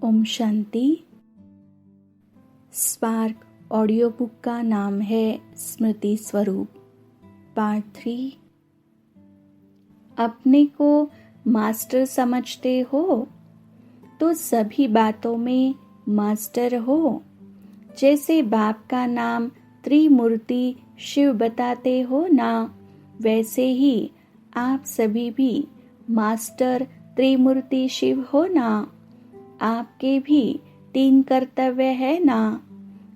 Om Shanti. Spark audio book का नाम है स्मृति स्वरूप, पार्ट 3। अपने को मास्टर समझते हो तो सभी बातों में मास्टर हो। जैसे बाप का नाम त्रिमूर्ति शिव बताते हो ना, वैसे ही आप सभी भी मास्टर त्रिमूर्ति शिव हो ना। आपके भी 3 कर्तव्य है ना,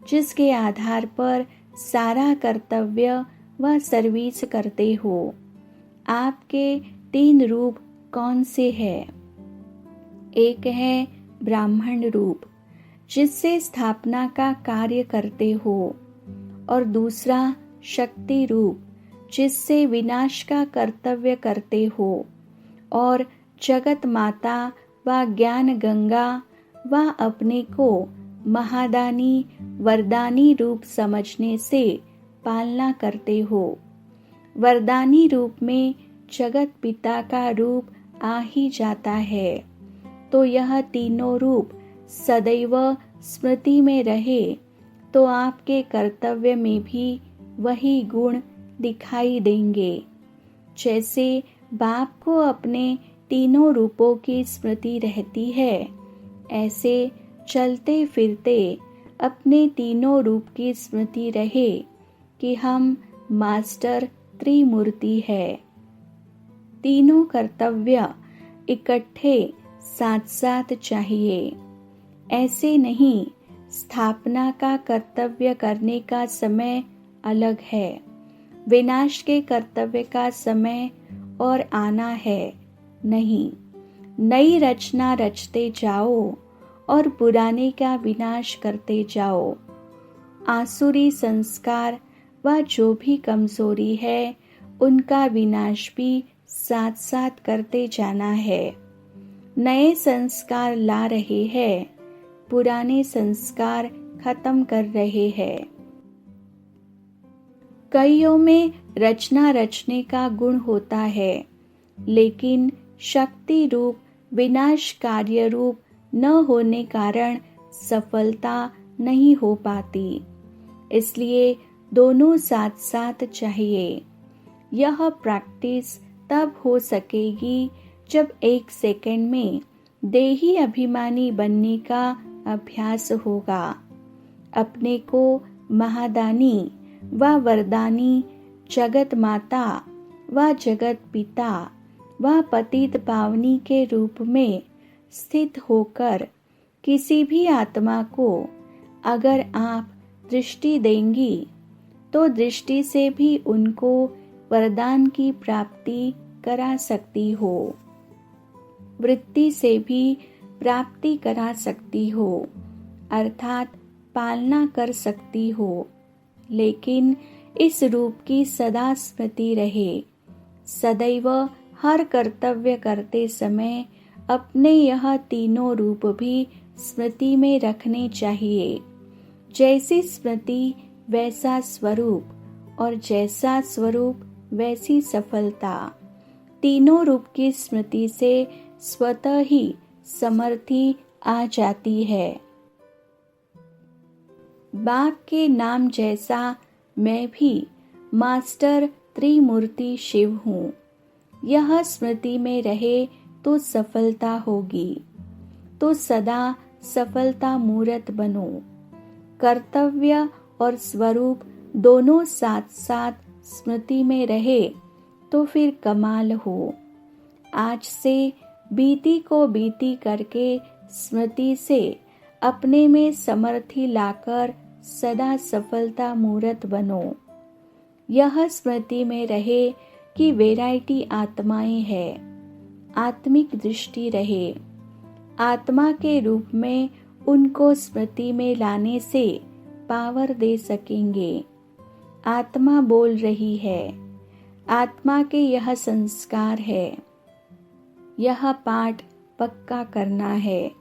जिसके आधार पर सारा कर्तव्य व सर्विस करते हो। आपके 3 रूप कौन से हैं? एक है ब्राह्मण रूप, जिससे स्थापना का कार्य करते हो, और दूसरा शक्ति रूप, जिससे विनाश का कर्तव्य करते हो, और जगत माता व ज्ञान गंगा व अपने को महादानी वरदानी रूप समझने से पालना करते हो। वरदानी रूप में जगत पिता का रूप आ ही जाता है, तो यह तीनों रूप सदैव स्मृति में रहे तो आपके कर्तव्य में भी वही गुण दिखाई देंगे। जैसे बाप को अपने तीनों रूपों की स्मृति रहती है, ऐसे चलते फिरते अपने तीनों रूप की स्मृति रहे कि हम मास्टर त्रिमूर्ति है। तीनों कर्तव्य इकट्ठे साथ साथ चाहिए। ऐसे नहीं, स्थापना का कर्तव्य करने का समय अलग है, विनाश के कर्तव्य का समय और आना है नहीं। नई रचना रचते जाओ और पुराने का विनाश करते जाओ। आसुरी संस्कार व जो भी कमजोरी है, उनका विनाश भी साथ साथ करते जाना है। नए संस्कार ला रहे हैं, पुराने संस्कार खत्म कर रहे हैं। कईयों में रचना रचने का गुण होता है, लेकिन शक्ति रूप विनाश कार्य रूप न होने कारण सफलता नहीं हो पाती। इसलिए दोनों साथ साथ चाहिए। यह प्रैक्टिस तब हो सकेगी जब 1 सेकंड में देही अभिमानी बनने का अभ्यास होगा। अपने को महादानी व वरदानी जगत माता व जगत पिता व पतित पावनी के रूप में स्थित होकर किसी भी आत्मा को अगर आप दृष्टि देंगी, तो दृष्टि से भी उनको वरदान की प्राप्ति करा सकती हो, वृत्ति से भी प्राप्ति करा सकती हो, अर्थात पालना कर सकती हो। लेकिन इस रूप की सदा स्मृति रहे। सदैव हर कर्तव्य करते समय अपने यह तीनों रूप भी स्मृति में रखने चाहिए। जैसी स्मृति वैसा स्वरूप, और जैसा स्वरूप वैसी सफलता। तीनों रूप की स्मृति से स्वतः ही समर्थि आ जाती है। बाप के नाम जैसा मैं भी मास्टर त्रिमूर्ति शिव हूँ। यह स्मृति में रहे तो सफलता होगी, तो सदा सफलता मूर्त बनो। कर्तव्य और स्वरूप दोनों साथ साथ स्मृति में रहे तो फिर कमाल हो। आज से बीती को बीती करके स्मृति से अपने में समर्थि लाकर सदा सफलता मूर्त बनो। यह स्मृति में रहे कि वैरायटी आत्माएं है, आत्मिक दृष्टि रहे। आत्मा के रूप में उनको स्मृति में लाने से पावर दे सकेंगे। आत्मा बोल रही है, आत्मा के यह संस्कार है। यह पाठ पक्का करना है।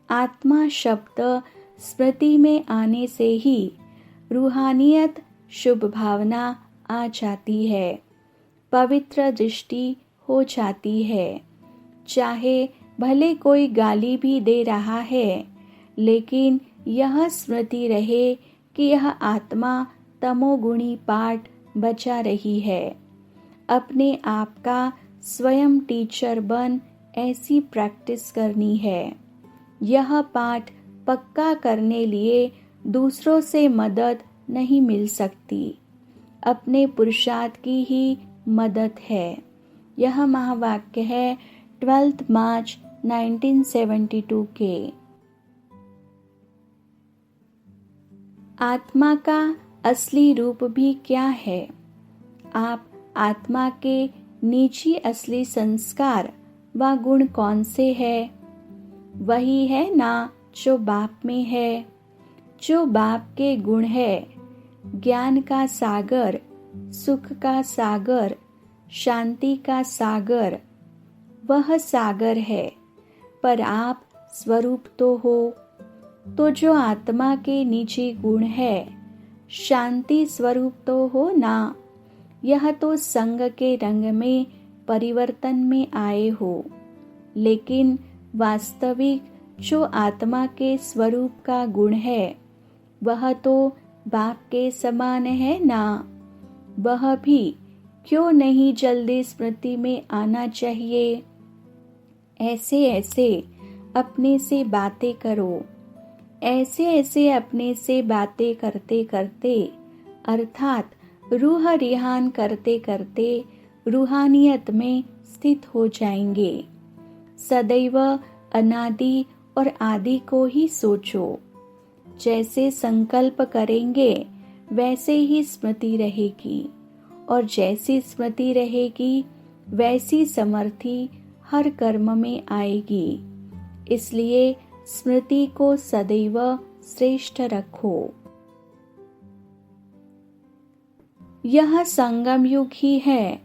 आत्मा शब्द स्मृति में आने से ही रूहानियत शुभ भावना आ जाती है, पवित्र दृष्टि हो जाती है। चाहे भले कोई गाली भी दे रहा है, लेकिन यह स्मृति रहे कि यह आत्मा तमोगुणी पाठ बचा रही है। अपने आप का स्वयं टीचर बन ऐसी प्रैक्टिस करनी है। यह पाठ पक्का करने लिए दूसरों से मदद नहीं मिल सकती, अपने पुरुषार्थ की ही मदद है। यह महावाक्य है 12 मार्च 1972 के। आत्मा का असली रूप भी क्या है? आप आत्मा के निजी असली संस्कार व गुण कौन से है? वही है ना जो बाप में है। जो बाप के गुण है, ज्ञान का सागर, सुख का सागर, शांति का सागर, वह सागर है। पर आप स्वरूप तो हो। तो जो आत्मा के निजी गुण है, शांति स्वरूप तो हो ना। यह तो संग के रंग में परिवर्तन में आए हो, लेकिन वास्तविक जो आत्मा के स्वरूप का गुण है, वह तो बाप के समान है ना। वह भी क्यों नहीं जल्दी स्मृति में आना चाहिए। ऐसे ऐसे अपने से बातें करो। ऐसे ऐसे अपने से बातें करते करते, अर्थात रूह रिहान करते करते रूहानियत में स्थित हो जाएंगे। सदैव अनादि और आदि को ही सोचो। जैसे संकल्प करेंगे वैसे ही स्मृति रहेगी, और जैसी स्मृति रहेगी वैसी समर्थि हर कर्म में आएगी। इसलिए स्मृति को सदैव श्रेष्ठ रखो। यह संगम युग ही है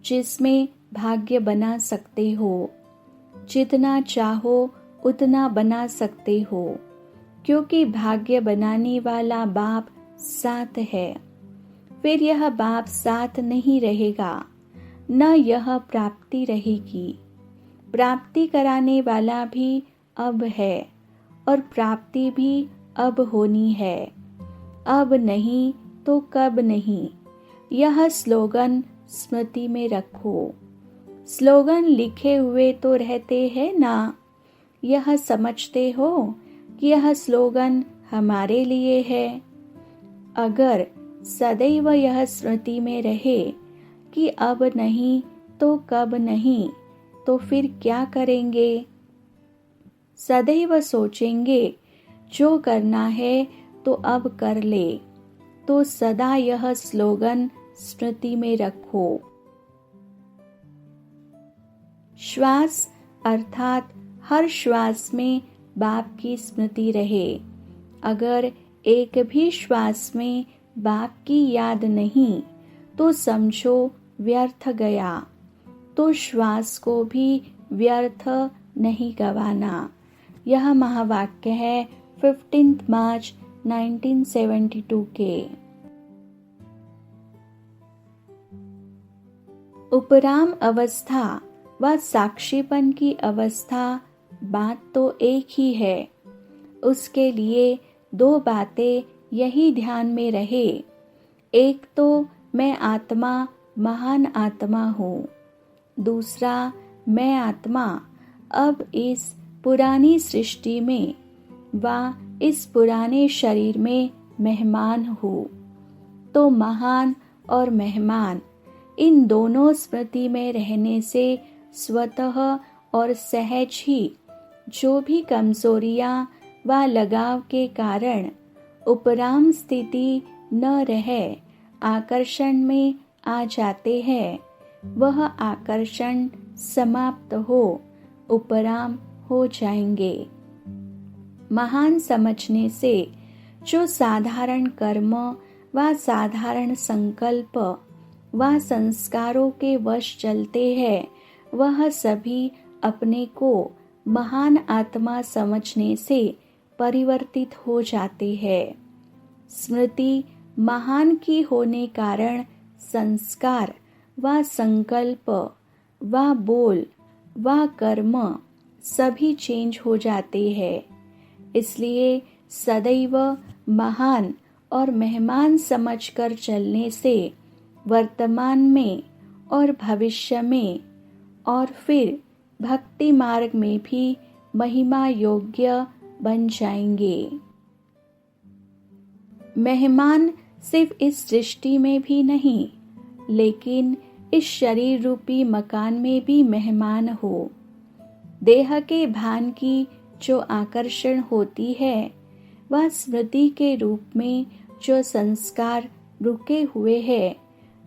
जिसमें भाग्य बना सकते हो। जितना चाहो उतना बना सकते हो, क्योंकि भाग्य बनाने वाला बाप साथ है। फिर यह बाप साथ नहीं रहेगा, न यह प्राप्ति रहेगी। प्राप्ति कराने वाला भी अब है, और प्राप्ति भी अब होनी है। अब नहीं तो कब नहीं, यह स्लोगन स्मृति में रखो। स्लोगन लिखे हुए तो रहते हैं ना। यह समझते हो कि यह स्लोगन हमारे लिए है। अगर सदैव यह स्मृति में रहे कि अब नहीं तो कब नहीं, तो फिर क्या करेंगे? सदैव सोचेंगे जो करना है तो अब कर ले। तो सदा यह स्लोगन स्मृति में रखो। श्वास अर्थात हर श्वास में बाप की स्मृति रहे। अगर एक भी श्वास में बाप की याद नहीं तो समझो व्यर्थ गया। तो श्वास को भी व्यर्थ नहीं गवाना। यह महावाक्य है 15 मार्च 1972 के। उपराम अवस्था व साक्षीपन की अवस्था बात तो एक ही है। उसके लिए दो बातें यही ध्यान में रहे। एक तो मैं आत्मा महान आत्मा हूँ। दूसरा, मैं आत्मा अब इस पुरानी सृष्टि में व इस पुराने शरीर में मेहमान हूँ। तो महान और मेहमान इन दोनों स्मृति में रहने से स्वतः और सहज ही जो भी कमजोरियां व लगाव के कारण उपराम स्थिति न रहे आकर्षण में आ जाते हैं, वह आकर्षण समाप्त हो उपराम हो जाएंगे। महान समझने से जो साधारण कर्म व साधारण संकल्प व संस्कारों के वश चलते हैं, वह सभी अपने को महान आत्मा समझने से परिवर्तित हो जाते हैं। स्मृति महान की होने कारण संस्कार व संकल्प व बोल व कर्म सभी चेंज हो जाते हैं। इसलिए सदैव महान और मेहमान समझकर चलने से वर्तमान में और भविष्य में और फिर भक्ति मार्ग में भी महिमा योग्य बन जाएंगे। मेहमान सिर्फ इस सृष्टि में भी नहीं, लेकिन इस शरीर रूपी मकान में भी मेहमान हो। देह के भान की जो आकर्षण होती है, वह स्मृति के रूप में जो संस्कार रुके हुए हैं,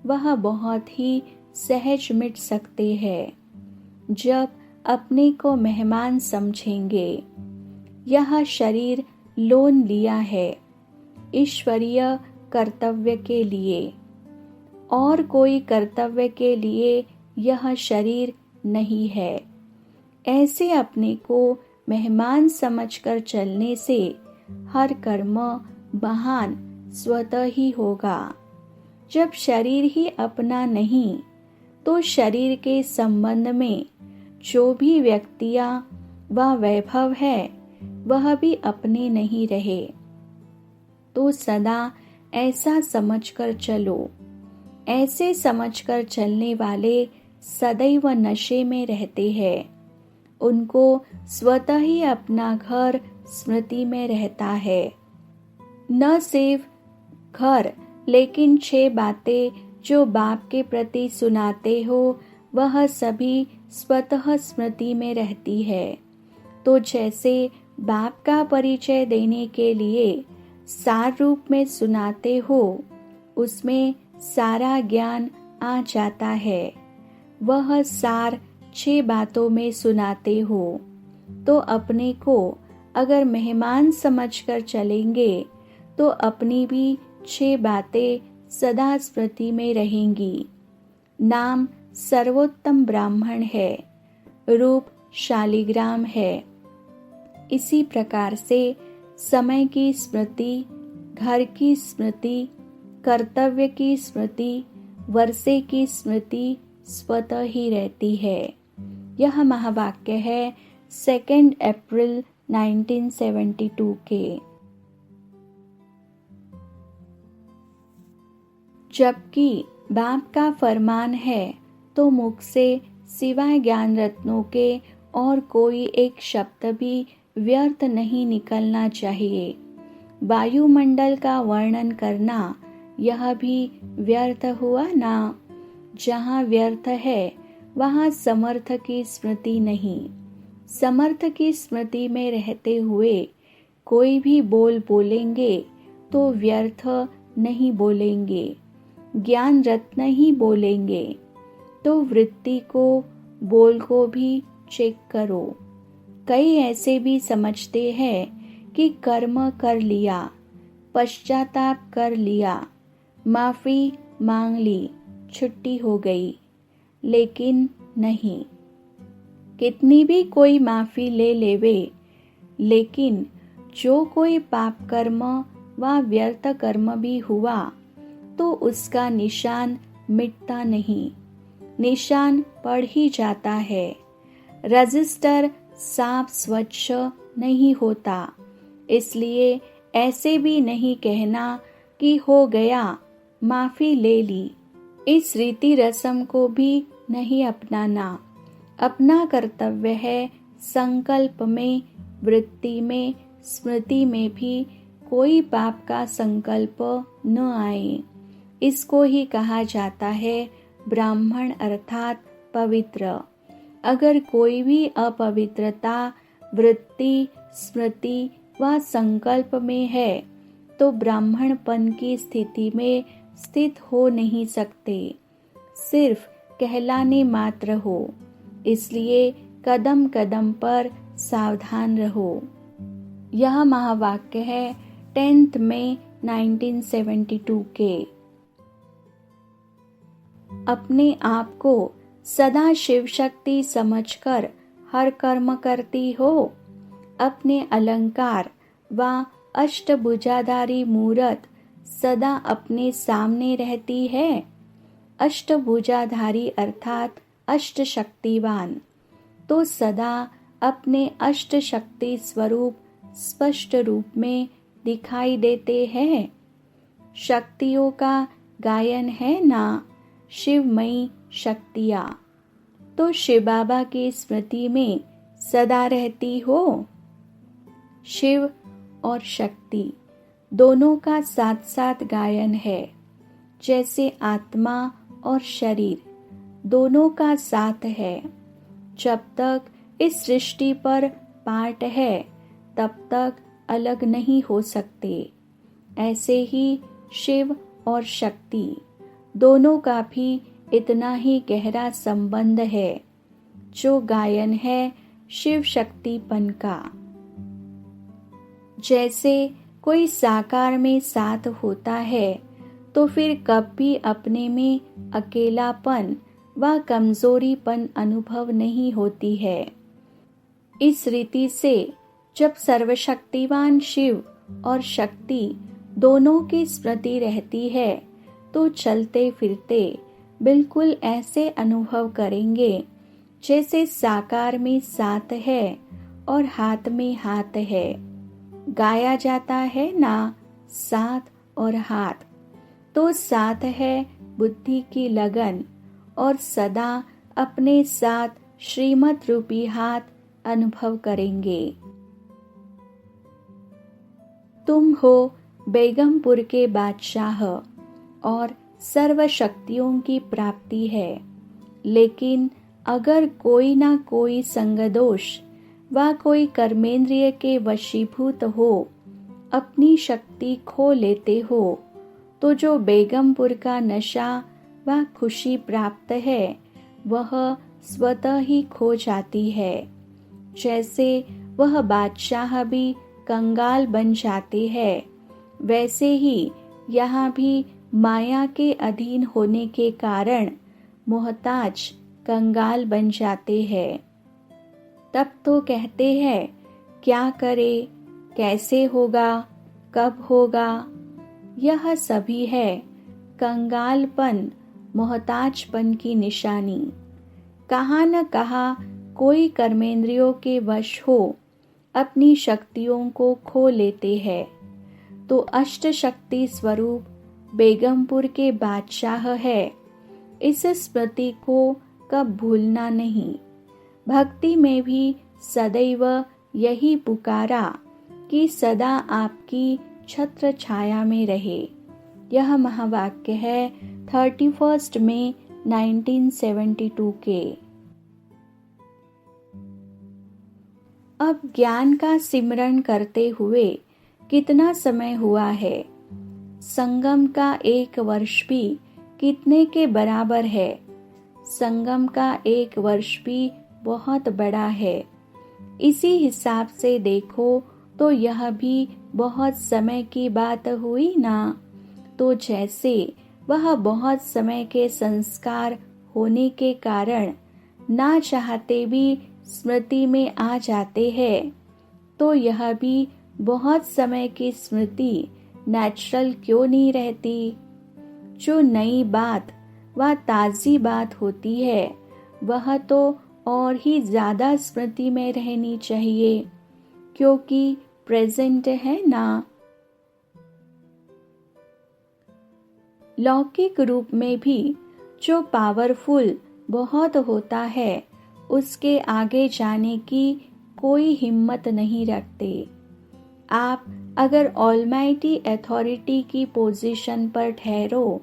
वह बहुत ही सहज मिट सकते हैं जब अपने को मेहमान समझेंगे। यह शरीर लोन लिया है ईश्वरीय कर्तव्य के लिए, और कोई कर्तव्य के लिए यह शरीर नहीं है। ऐसे अपने को मेहमान समझकर चलने से हर कर्म महान स्वतः ही होगा। जब शरीर ही अपना नहीं, तो शरीर के संबंध में जो भी व्यक्तियां व वैभव है, वह भी अपने नहीं रहे। तो सदा ऐसा समझकर चलो। ऐसे समझकर चलने वाले सदैव नशे में रहते हैं। उनको स्वतः ही अपना घर स्मृति में रहता है। न सिर्फ घर, लेकिन 6 बातें जो बाप के प्रति सुनाते हो, वह सभी स्वतः स्मृति में रहती है। तो जैसे बाप का परिचय देने के लिए सार रूप में सुनाते हो, उसमें सारा ज्ञान आ जाता है। वह सार 6 बातों में सुनाते हो, तो अपने को अगर मेहमान समझकर चलेंगे, तो अपनी भी 6 बातें सदा स्मृति में रहेंगी। नाम सर्वोत्तम ब्राह्मण है, रूप शालिग्राम है। इसी प्रकार से समय की स्मृति, घर की स्मृति, कर्तव्य की स्मृति, वर्षे की स्मृति स्वतः ही रहती है। यह महावाक्य है 2 अप्रैल 1972 के। जबकि बाप का फरमान है, तो मुख से सिवाय ज्ञान रत्नों के और कोई एक शब्द भी व्यर्थ नहीं निकलना चाहिए। वायुमंडल का वर्णन करना, यह भी व्यर्थ हुआ ना। जहाँ व्यर्थ है, वहाँ समर्थ की स्मृति नहीं। समर्थ की स्मृति में रहते हुए कोई भी बोल बोलेंगे तो व्यर्थ नहीं बोलेंगे, ज्ञान रत्न ही बोलेंगे। तो वृत्ति को, बोल को भी चेक करो। कई ऐसे भी समझते हैं कि कर्म कर लिया, पश्चाताप कर लिया, माफी मांग ली, छुट्टी हो गई। लेकिन नहीं, कितनी भी कोई माफी ले लेवे, लेकिन जो कोई पाप कर्म व व्यर्थ कर्म भी हुआ, तो उसका निशान मिटता नहीं, निशान पड़ ही जाता है। रजिस्टर साफ स्वच्छ नहीं होता। इसलिए ऐसे भी नहीं कहना कि हो गया, माफी ले ली। इस रीति रस्म को भी नहीं अपनाना। अपना कर्तव्य है संकल्प में, वृत्ति में, स्मृति में भी कोई पाप का संकल्प न आए। इसको ही कहा जाता है ब्राह्मण अर्थात पवित्र। अगर कोई भी अपवित्रता वृत्ति, स्मृति व संकल्प में है, तो ब्राह्मणपन की स्थिति में स्थित हो नहीं सकते, सिर्फ कहलाने मात्र हो। इसलिए कदम कदम पर सावधान रहो। यह महावाक्य है 10 मई 1972 के। अपने आप को सदा शिव शक्ति समझकर हर कर्म करती हो। अपने अलंकार व अष्टभुजाधारी मूरत सदा अपने सामने रहती है। अष्टभुजाधारी अर्थात अष्ट शक्तिवान। तो सदा अपने अष्ट शक्ति स्वरूप स्पष्ट रूप में दिखाई देते हैं। शक्तियों का गायन है ना, शिवमयी शक्तियाँ। तो शिव बाबा की स्मृति में सदा रहती हो। शिव और शक्ति दोनों का साथ साथ गायन है। जैसे आत्मा और शरीर दोनों का साथ है। जब तक इस सृष्टि पर पार्ट है तब तक अलग नहीं हो सकते। ऐसे ही शिव और शक्ति दोनों का भी इतना ही गहरा संबंध है जो गायन है शिव शक्तिपन का। जैसे कोई साकार में साथ होता है तो फिर कभी अपने में अकेलापन व कमजोरीपन अनुभव नहीं होती है। इस रीति से जब सर्वशक्तिवान शिव और शक्ति दोनों की स्मृति रहती है तो चलते फिरते बिल्कुल ऐसे अनुभव करेंगे जैसे साकार में साथ है और हाथ में हाथ है। गाया जाता है ना, साथ और हाथ। तो साथ है बुद्धि की लगन और सदा अपने साथ श्रीमत रूपी हाथ अनुभव करेंगे। तुम हो बेगमपुर के बादशाह और सर्व शक्तियों की प्राप्ति है। लेकिन अगर कोई ना कोई संगदोष व कोई कर्मेंद्रिय के वशीभूत हो, अपनी शक्ति खो लेते हो, तो जो बेगमपुर का नशा व खुशी प्राप्त है वह स्वतः ही खो जाती है। जैसे वह बादशाह भी कंगाल बन जाते हैं, वैसे ही यहाँ भी माया के अधीन होने के कारण मोहताज कंगाल बन जाते हैं। तब तो कहते हैं क्या करे, कैसे होगा, कब होगा। यह सभी है कंगालपन, मोहताजपन की निशानी। कहाँ न कहाँ कोई कर्मेंद्रियों के वश हो अपनी शक्तियों को खो लेते हैं। तो अष्ट शक्ति स्वरूप बेगमपुर के बादशाह है। इस स्मृति को कब भूलना नहीं। भक्ति में भी सदैव यही पुकारा कि सदा आपकी छत्र छाया में रहे। यह महावाक्य है 31 मई 1972 के। अब ज्ञान का सिमरन करते हुए कितना समय हुआ है? संगम का 1 वर्ष भी कितने के बराबर है? संगम का 1 वर्ष भी बहुत बड़ा है। इसी हिसाब से देखो तो यह भी बहुत समय की बात हुई ना। तो जैसे वह बहुत समय के संस्कार होने के कारण ना चाहते भी स्मृति में आ जाते हैं, तो यह भी बहुत समय की स्मृति नेचुरल क्यों नहीं रहती? जो नई बात व ताज़ी बात होती है वह तो और ही ज़्यादा स्मृति में रहनी चाहिए, क्योंकि प्रेजेंट है ना। लौकिक रूप में भी जो पावरफुल बहुत होता है उसके आगे जाने की कोई हिम्मत नहीं रखते। आप अगर ऑलमाइटी अथॉरिटी की पोजीशन पर ठहरो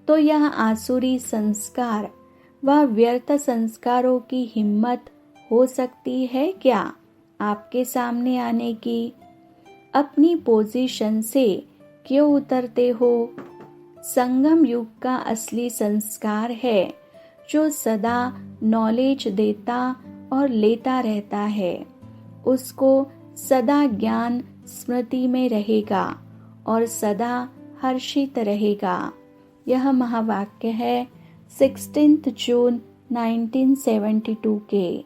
तो यह आसुरी संस्कार व व्यर्थ संस्कारों की हिम्मत हो सकती है क्या आपके सामने आने की? अपनी पोजीशन से क्यों उतरते हो? संगम युग का असली संस्कार है जो सदा नॉलेज देता और लेता रहता है। उसको सदा ज्ञान स्मृति में रहेगा और सदा हर्षित रहेगा। यह महावाक्य है 16 जून 1972 के।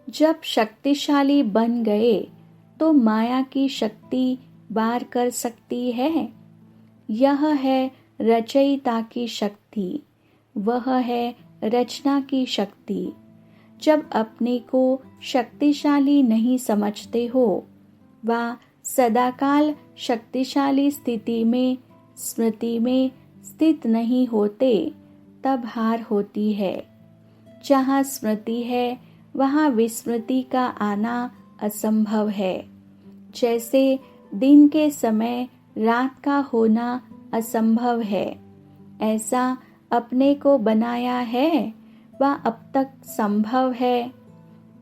जब शक्तिशाली बन गए तो माया की शक्ति वार कर सकती है। यह है रचयिता की शक्ति, वह है रचना की शक्ति। जब अपने को शक्तिशाली नहीं समझते हो व सदाकाल शक्तिशाली स्मृति में स्थित नहीं होते, तब हार होती है। जहाँ स्मृति है वहाँ विस्मृति का आना असंभव है। जैसे दिन के समय रात का होना असंभव है, ऐसा अपने को बनाया है वह अब तक संभव है।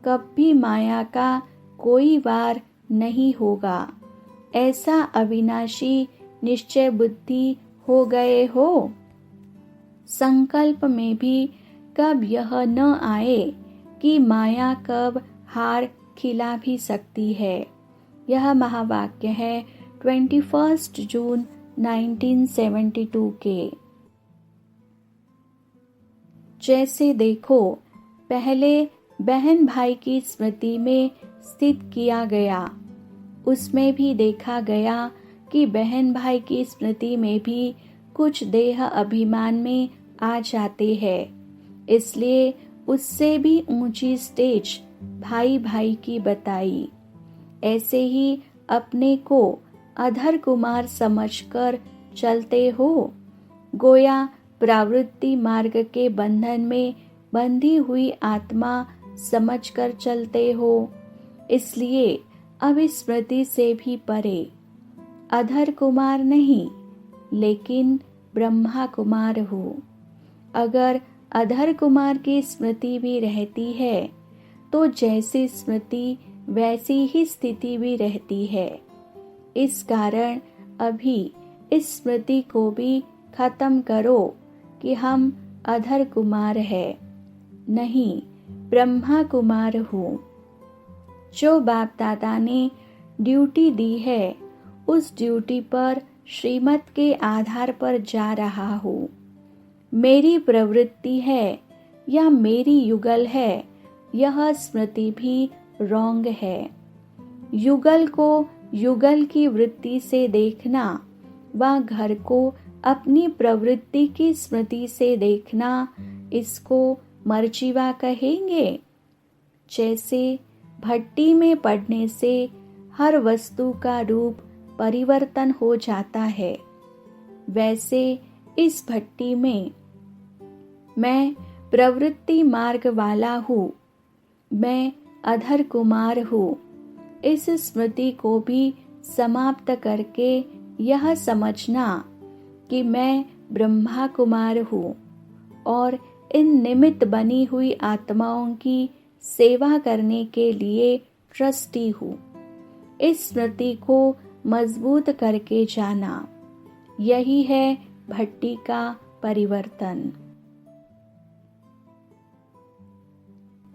कभी माया का कोई वार नहीं होगा, ऐसा अविनाशी निश्चय बुद्धि हो गए हो। संकल्प में भी कब यह न आए कि माया कब हार खिला भी सकती है। यह महावाक्य है 21 जून 1972 के। जैसे देखो, पहले बहन भाई की स्मृति में स्थित किया गया, उसमें भी देखा गया कि बहन भाई की स्मृति में भी कुछ देह अभिमान में आ जाते हैं, इसलिए उससे भी ऊंची स्टेज भाई भाई की बताई। ऐसे ही अपने को अधर कुमार समझकर चलते हो, गोया प्रवृत्ति मार्ग के बंधन में बंधी हुई आत्मा समझकर चलते हो। इसलिए अब इस स्मृति से भी परे अधर कुमार नहीं, लेकिन ब्रह्मा कुमार हो। अगर अधर कुमार की स्मृति भी रहती है तो जैसी स्मृति वैसी ही स्थिति भी रहती है। इस कारण अभी इस स्मृति को भी खत्म करो कि हम अधर कुमार है, नहीं ब्रह्मा कुमार हो। जो बाप दादा ने ड्यूटी दी है उस ड्यूटी पर श्रीमत के आधार पर जा रहा हूँ। मेरी प्रवृत्ति है या मेरी युगल है, यह स्मृति भी रॉन्ग है। युगल को युगल की वृत्ति से देखना व घर को अपनी प्रवृत्ति की स्मृति से देखना, इसको मर्जीवा कहेंगे। जैसे भट्टी में पड़ने से हर वस्तु का रूप परिवर्तन हो जाता है, वैसे इस भट्टी में मैं प्रवृत्ति मार्ग वाला हूँ, मैं अधर कुमार हूँ। इस स्मृति को भी समाप्त करके यह समझना कि मैं ब्रह्मा कुमार हूँ और इन निमित्त बनी हुई आत्माओं की सेवा करने के लिए ट्रस्टी हूँ। इस स्मृति को मजबूत करके जाना, यही है भट्टी का परिवर्तन।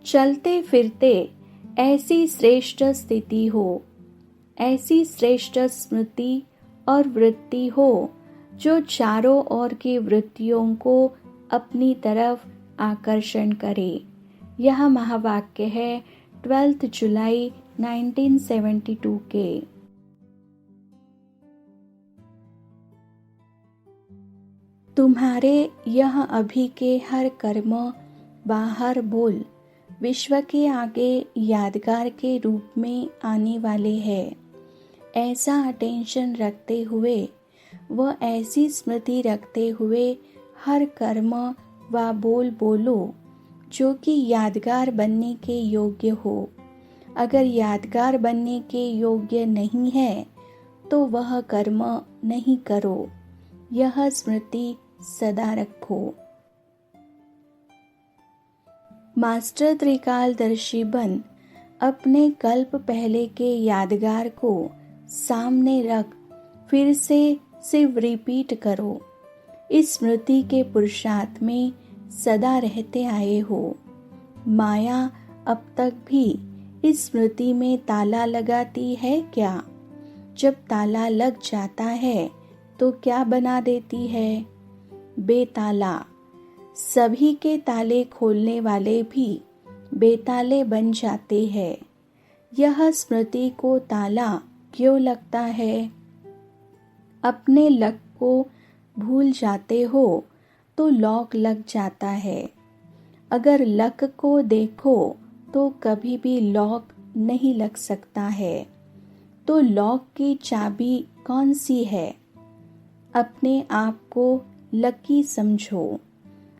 चलते फिरते ऐसी श्रेष्ठ स्थिति हो, ऐसी श्रेष्ठ स्मृति और वृत्ति हो जो चारों ओर की वृत्तियों को अपनी तरफ आकर्षण करे। यह महावाक्य है 12 जुलाई 1972 के। तुम्हारे यह अभी के हर कर्म बाहर बोल विश्व के आगे यादगार के रूप में आने वाले हैं। ऐसा अटेंशन रखते हुए व ऐसी स्मृति रखते हुए हर कर्म व बोल बोलो जो कि यादगार बनने के योग्य हो। अगर यादगार बनने के योग्य नहीं है तो वह कर्म नहीं करो, यह स्मृति सदा रखो। मास्टर त्रिकालदर्शी बन अपने कल्प पहले के यादगार को सामने रख फिर से सिर्फ रिपीट करो। इस स्मृति के पुरुषार्थ में सदा रहते आए हो। माया अब तक भी इस स्मृति में ताला लगाती है क्या? जब ताला लग जाता है तो क्या बना देती है? बेताला। सभी के ताले खोलने वाले भी बेताले बन जाते हैं। यह स्मृति को ताला क्यों लगता है? अपने लक को भूल जाते हो तो लॉक लग जाता है। अगर लक को देखो तो कभी भी लॉक नहीं लग सकता है। तो लॉक की चाबी कौन सी है? अपने आप को लकी समझो।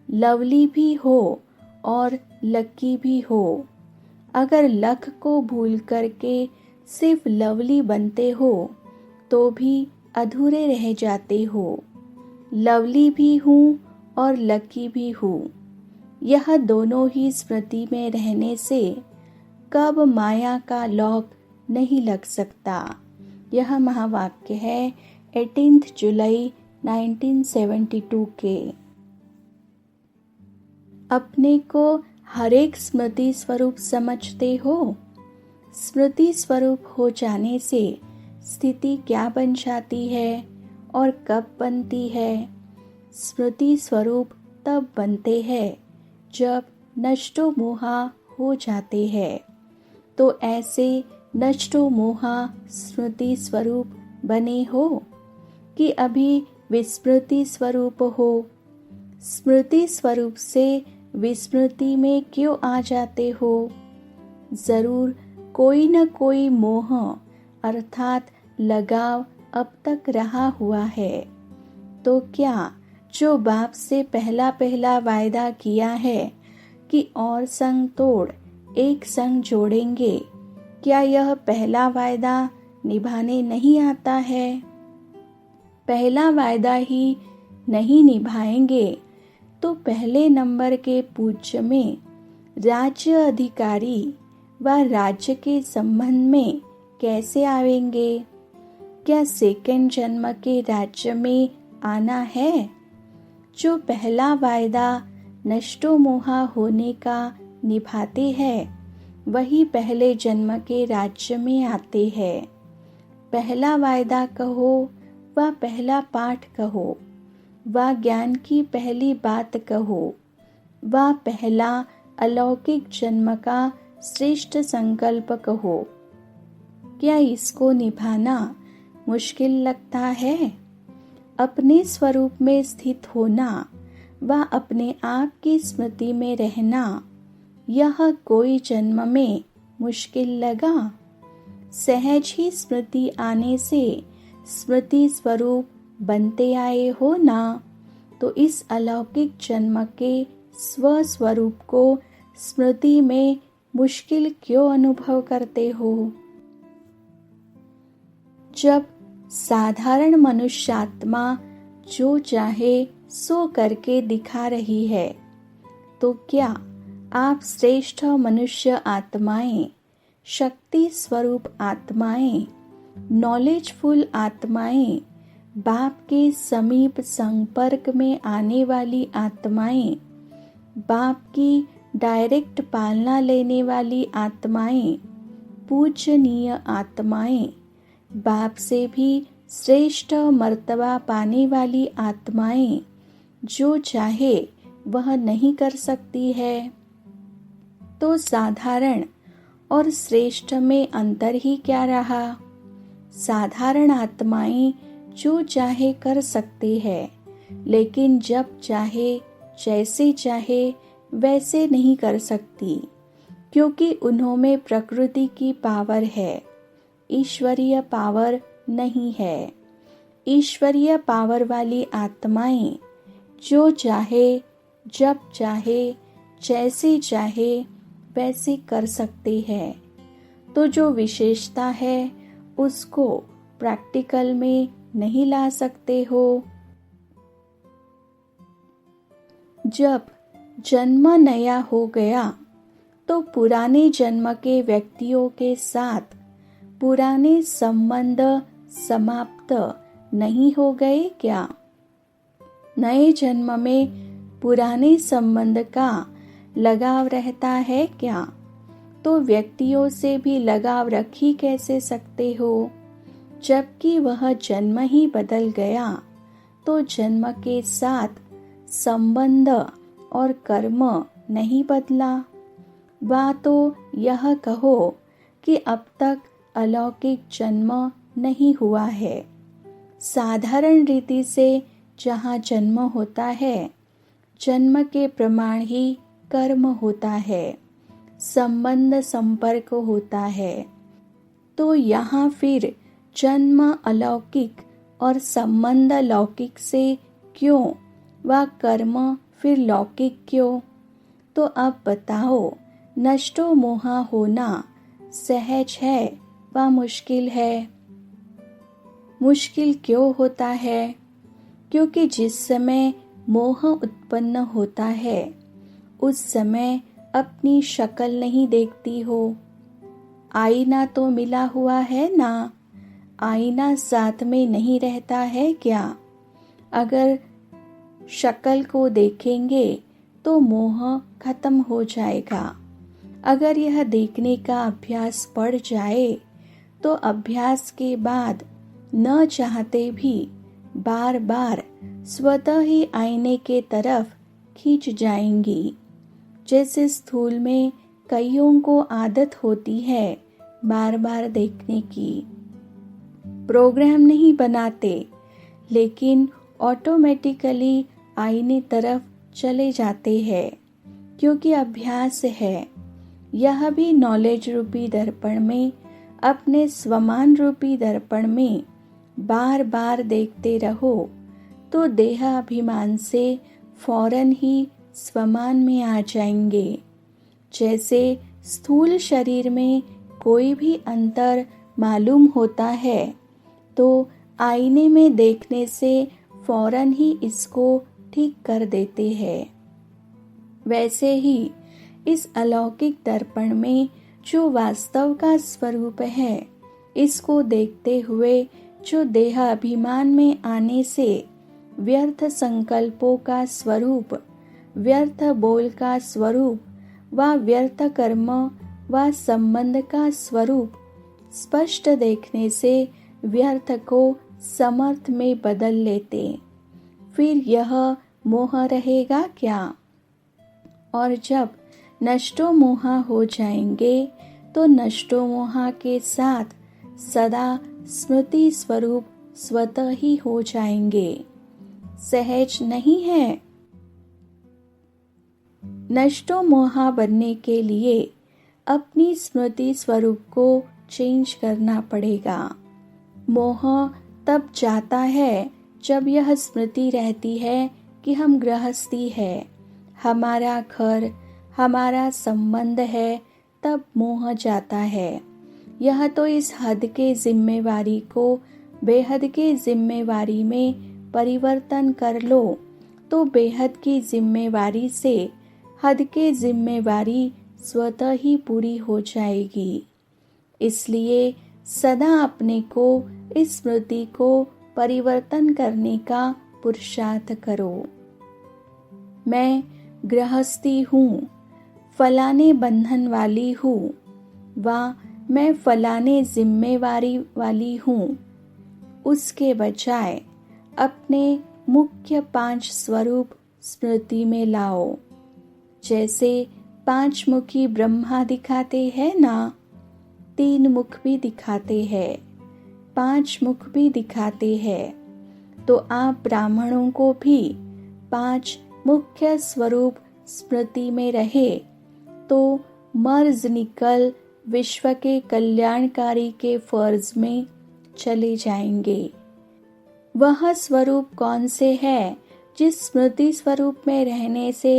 लवली भी हो और लकी भी हो। अगर लक को भूल करके सिर्फ लवली बनते हो तो भी अधूरे रह जाते हो। लवली भी हूँ और लकी भी हूँ, यह दोनों ही स्मृति में रहने से कब माया का लॉक नहीं लग सकता। यह महावाक्य है 18 जुलाई 1972 के। अपने को हर एक स्मृति स्वरूप समझते हो। स्मृति स्वरूप हो जाने से स्थिति क्या बन जाती है और कब बनती है? स्मृति स्वरूप तब बनते हैं जब नष्टो मोहा हो जाते हैं। तो ऐसे नष्टो मोहा स्मृति स्वरूप बने हो कि अभी विस्मृति स्वरूप हो। स्मृति स्वरूप से विस्मृति में क्यों आ जाते हो? जरूर कोई न कोई मोह अर्थात लगाव अब तक रहा हुआ है। तो क्या जो बाप से पहला वायदा किया है कि और संग तोड़ एक संग जोड़ेंगे, क्या यह पहला वायदा निभाने नहीं आता है? पहला वायदा ही नहीं निभाएंगे तो पहले नंबर के पूज्य में राज्य अधिकारी व राज्य के संबंध में कैसे आवेंगे? क्या सेकंड जन्म के राज्य में आना है? जो पहला वायदा नष्टो मोहा होने का निभाते हैं वही पहले जन्म के राज्य में आते हैं। पहला वायदा कहो व पहला पाठ कहो व ज्ञान की पहली बात कहो व पहला अलौकिक जन्म का श्रेष्ठ संकल्प कहो, क्या इसको निभाना मुश्किल लगता है? अपने स्वरूप में स्थित होना व अपने आप की स्मृति में रहना, यह कोई जन्म में मुश्किल लगा? सहज ही स्मृति आने से स्मृति स्वरूप बनते आए हो ना। तो इस अलौकिक जन्म के स्वस्वरूप को स्मृति में मुश्किल क्यों अनुभव करते हो? जब साधारण मनुष्यात्मा जो चाहे सो करके दिखा रही है, तो क्या आप श्रेष्ठ मनुष्य आत्माएं, शक्ति स्वरूप आत्माएं, नॉलेजफुल आत्माएं, बाप के समीप संपर्क में आने वाली आत्माएं, बाप की डायरेक्ट पालना लेने वाली आत्माएं, पूजनीय आत्माएं, बाप से भी श्रेष्ठ मर्तबा पाने वाली आत्माएं, जो चाहे वह नहीं कर सकती है? तो साधारण और श्रेष्ठ में अंतर ही क्या रहा? साधारण आत्माएं जो चाहे कर सकते हैं, लेकिन जब चाहे जैसे चाहे वैसे नहीं कर सकती, क्योंकि उन्हों में प्रकृति की पावर है, ईश्वरीय पावर नहीं है। ईश्वरीय पावर वाली आत्माएं जो चाहे जब चाहे जैसे चाहे वैसे कर सकते हैं। तो जो विशेषता है उसको प्रैक्टिकल में नहीं ला सकते हो। जब जन्म नया हो गया तो पुराने जन्म के व्यक्तियों के साथ पुराने संबंध समाप्त नहीं हो गए क्या? नए जन्म में पुराने संबंध का लगाव रहता है क्या? तो व्यक्तियों से भी लगाव रख ही कैसे सकते हो, जबकि वह जन्म ही बदल गया। तो जन्म के साथ संबंध और कर्म नहीं बदला। वा तो यह कहो कि अब तक अलौकिक जन्म नहीं हुआ है। साधारण रीति से जहाँ जन्म होता है, जन्म के प्रमाण ही कर्म होता है, संबंध संपर्क होता है। तो यहाँ फिर जन्म अलौकिक और संबंध लौकिक से क्यों व कर्म फिर लौकिक क्यों? तो अब बताओ, नष्टो मोहा होना सहज है व मुश्किल है? मुश्किल क्यों होता है? क्योंकि जिस समय मोह उत्पन्न होता है उस समय अपनी शक्ल नहीं देखती हो। आईना तो मिला हुआ है ना, आईना साथ में नहीं रहता है क्या? अगर शक्ल को देखेंगे तो मोह खत्म हो जाएगा। अगर यह देखने का अभ्यास पड़ जाए तो अभ्यास के बाद न चाहते भी बार बार स्वतः ही आईने के तरफ खींच जाएंगी। जैसे स्थूल में कईयों को आदत होती है बार बार देखने की। प्रोग्राम नहीं बनाते लेकिन ऑटोमेटिकली आईने तरफ चले जाते हैं, क्योंकि अभ्यास है। यह भी नॉलेज रूपी दर्पण में, अपने स्वमान रूपी दर्पण में बार बार देखते रहो तो देह अभिमान से फौरन ही स्वमान में आ जाएंगे। जैसे स्थूल शरीर में कोई भी अंतर मालूम होता है तो आईने में देखने से फौरन ही इसको ठीक कर देते हैं। वैसे ही इस अलौकिक दर्पण में जो वास्तव का स्वरूप है, इसको देखते हुए जो देह अभिमान में आने से व्यर्थ संकल्पों का स्वरूप, व्यर्थ बोल का स्वरूप व व्यर्थ कर्म व संबंध का स्वरूप स्पष्ट देखने से व्यर्थ को समर्थ में बदल लेते, फिर यह मोह रहेगा क्या? और जब नष्टो मोहा हो जाएंगे तो नष्टो मोहा के साथ सदा स्मृति स्वरूप स्वतः ही हो जाएंगे। सहज नहीं है। नष्टो मोहा बनने के लिए अपनी स्मृति स्वरूप को चेंज करना पड़ेगा। मोह तब जाता है जब यह स्मृति रहती है कि हम गृहस्थी है, हमारा घर, हमारा संबंध है, तब मोह जाता है। यह तो इस हद के जिम्मेवारी को बेहद के जिम्मेवारी में परिवर्तन कर लो तो बेहद की जिम्मेवारी से हद के जिम्मेवारी स्वतः ही पूरी हो जाएगी। इसलिए सदा अपने को, इस स्मृति को परिवर्तन करने का पुरुषार्थ करो। मैं गृहस्थी हूँ, फलाने बंधन वाली हूँ व मैं फलाने जिम्मेवारी वाली हूँ, उसके बजाय अपने मुख्य 5 स्वरूप स्मृति में लाओ। जैसे 5 मुखी ब्रह्मा दिखाते हैं ना, 3 मुख भी दिखाते हैं, 5 मुख भी दिखाते हैं, तो आप ब्राह्मणों को भी 5 मुख्य स्वरूप स्मृति में रहे तो मर्ज निकल विश्व के कल्याणकारी के फर्ज में चले जाएंगे। वह स्वरूप कौन से है जिस स्मृति स्वरूप में रहने से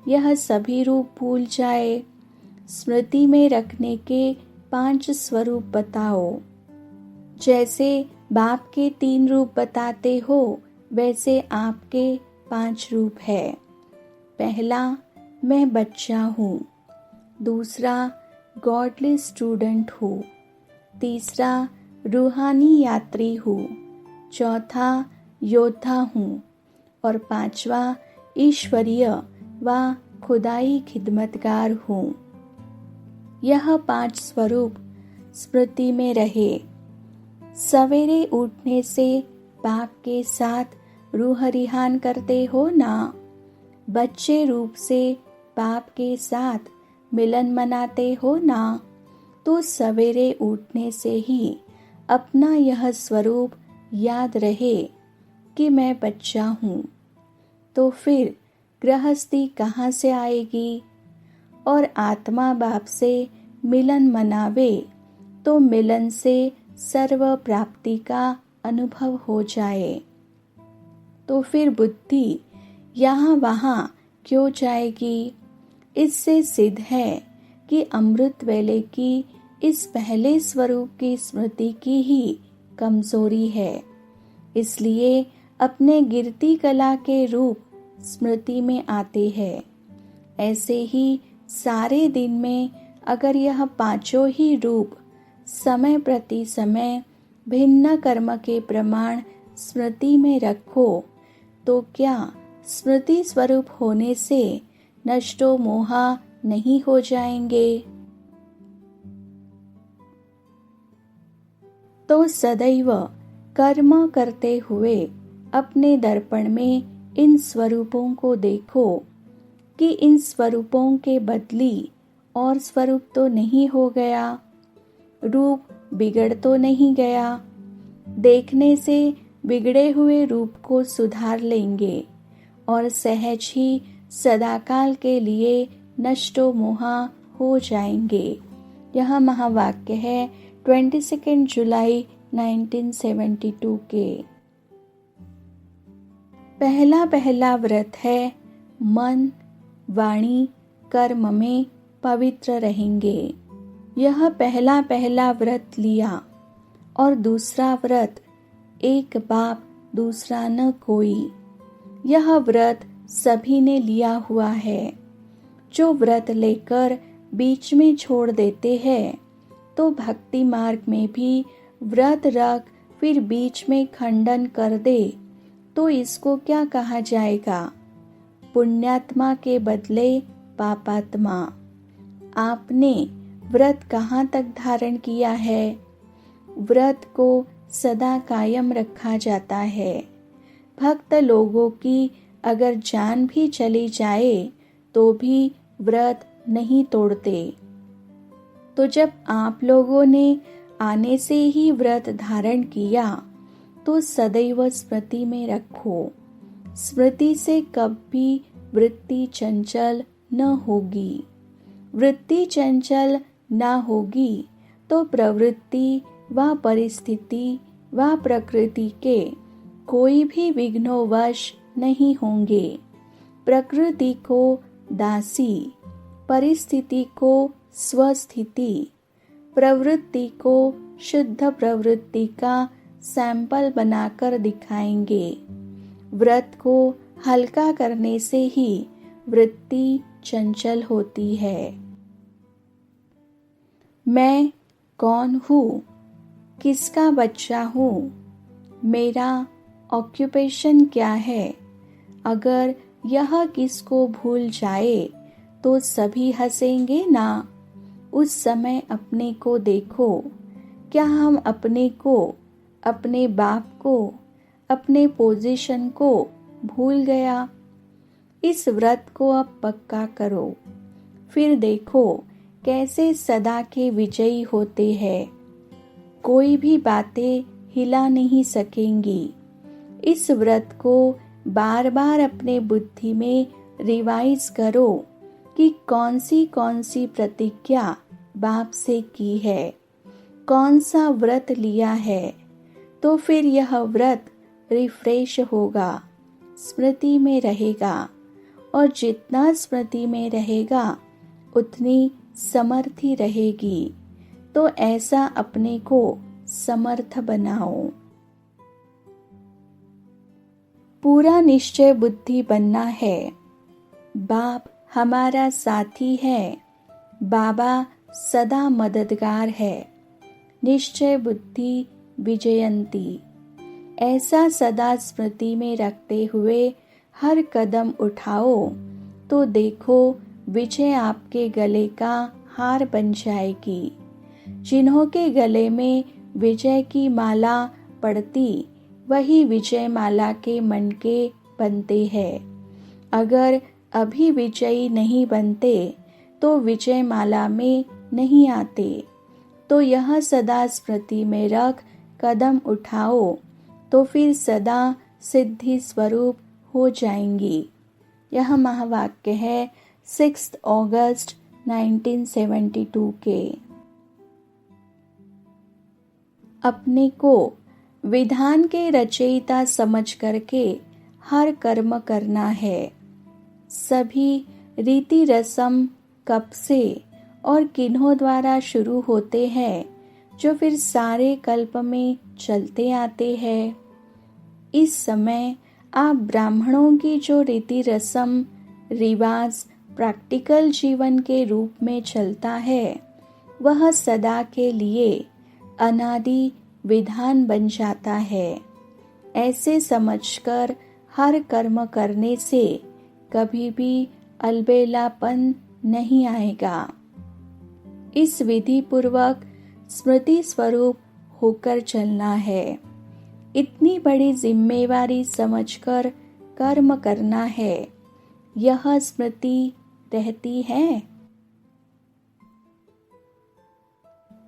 यह सभी रूप भूल जाए? स्मृति में रखने के 5 स्वरूप बताओ। जैसे बाप के 3 रूप बताते हो वैसे आपके 5 रूप है। पहला, मैं बच्चा हूँ। दूसरा, गॉडली स्टूडेंट हूँ। तीसरा, रूहानी यात्री हूँ। चौथा, योद्धा हूँ। और 5वां, ईश्वरीय व खुदाई खिदमतगार हूँ। यह 5 स्वरूप स्मृति में रहे। सवेरे उठने से बाप के साथ रूह रिहान करते हो ना, बच्चे रूप से बाप के साथ मिलन मनाते हो ना, तो सवेरे उठने से ही अपना यह स्वरूप याद रहे कि मैं बच्चा हूँ। तो फिर गृहस्थी कहाँ से आएगी? और आत्मा बाप से मिलन मनावे तो मिलन से सर्व प्राप्ति का अनुभव हो जाए। तो फिर बुद्धि यहाँ वहाँ क्यों जाएगी? इससे सिद्ध है कि अमृत वेले की इस पहले स्वरूप की स्मृति की ही कमजोरी है। इसलिए अपने गिरती कला के रूप स्मृति में आते हैं। ऐसे ही सारे दिन में अगर यह पांचों ही रूप समय प्रति समय भिन्न कर्म के प्रमाण स्मृति में रखो तो क्या स्मृति स्वरूप होने से नष्टो मोहा नहीं हो जाएंगे? तो सदैव कर्म करते हुए अपने दर्पण में इन स्वरूपों को देखो कि इन स्वरूपों के बदली और स्वरूप तो नहीं हो गया, रूप बिगड़ तो नहीं गया। देखने से बिगड़े हुए रूप को सुधार लेंगे और सहज ही सदाकाल के लिए नष्टो मोहा हो जाएंगे। यह महावाक्य है 22 जुलाई 1972 के। पहला व्रत है मन वाणी कर्म में पवित्र रहेंगे। यह पहला व्रत लिया। और दूसरा व्रत एक बाप दूसरा न कोई। यह व्रत सभी ने लिया हुआ है। जो व्रत लेकर बीच में छोड़ देते हैं तो भक्ति मार्ग में भी व्रत रख फिर बीच में खंडन कर दे तो इसको क्या कहा जाएगा? पुण्यात्मा के बदले पापात्मा। आपने व्रत कहाँ तक धारण किया है? व्रत को सदा कायम रखा जाता है। भक्त लोगों की अगर जान भी चली जाए तो भी व्रत नहीं तोड़ते। तो जब आप लोगों ने आने से ही व्रत धारण किया तो सदैव स्मृति में रखो। स्मृति से कभी वृत्ति चंचल न होगी। वृत्ति चंचल न होगी तो प्रवृत्ति व परिस्थिति व प्रकृति के कोई भी विघ्नोवश नहीं होंगे। प्रकृति को दासी, परिस्थिति को स्वस्थिति, प्रवृत्ति को शुद्ध प्रवृत्ति का सैंपल बनाकर दिखाएंगे। व्रत को हल्का करने से ही वृत्ति चंचल होती है। मैं कौन हूँ? किसका बच्चा हूँ? मेरा ऑक्यूपेशन क्या है? अगर यह किसको भूल जाए तो सभी हंसेंगे ना। उस समय अपने को देखो। क्या हम अपने को, अपने बाप को, अपने पोजीशन को भूल गया? इस व्रत को अब पक्का करो। फिर देखो कैसे सदा के विजयी होते हैं। कोई भी बातें हिला नहीं सकेंगी। इस व्रत को बार बार अपने बुद्धि में रिवाइज करो कि कौन सी प्रतिज्ञा बाप से की है, कौन सा व्रत लिया है। तो फिर यह व्रत रिफ्रेश होगा, स्मृति में रहेगा। और जितना स्मृति में रहेगा उतनी समर्थी रहेगी। तो ऐसा अपने को समर्थ बनाओ। पूरा निश्चय बुद्धि बनना है। बाप हमारा साथी है। बाबा सदा मददगार है। निश्चय बुद्धि विजयंती। ऐसा सदा स्मृति में रखते हुए हर कदम उठाओ तो देखो विजय आपके गले का हार बन जाएगी। जिन्हों के गले में विजय की माला पड़ती वही विजय माला के मन के बनते हैं। अगर अभी विजयी नहीं बनते तो विजय माला में नहीं आते। तो यह सदा स्मृति में रख कदम उठाओ तो फिर सदा सिद्धि स्वरूप हो जाएंगी। यह महावाक्य है 6 अगस्त 1972 के। अपने को विधान के रचयिता समझ करके हर कर्म करना है। सभी रीति रस्म कब से और किन्हों द्वारा शुरू होते हैं, जो फिर सारे कल्प में चलते आते हैं। इस समय आप ब्राह्मणों की जो रीति रस्म रिवाज प्रैक्टिकल जीवन के रूप में चलता है, वह सदा के लिए अनादि विधान बन जाता है। ऐसे समझकर हर कर्म करने से कभी भी अलबेलापन नहीं आएगा। इस विधि पूर्वक स्मृति स्वरूप होकर चलना है। इतनी बड़ी जिम्मेवारी समझकर कर्म करना है, यह स्मृति रहती है।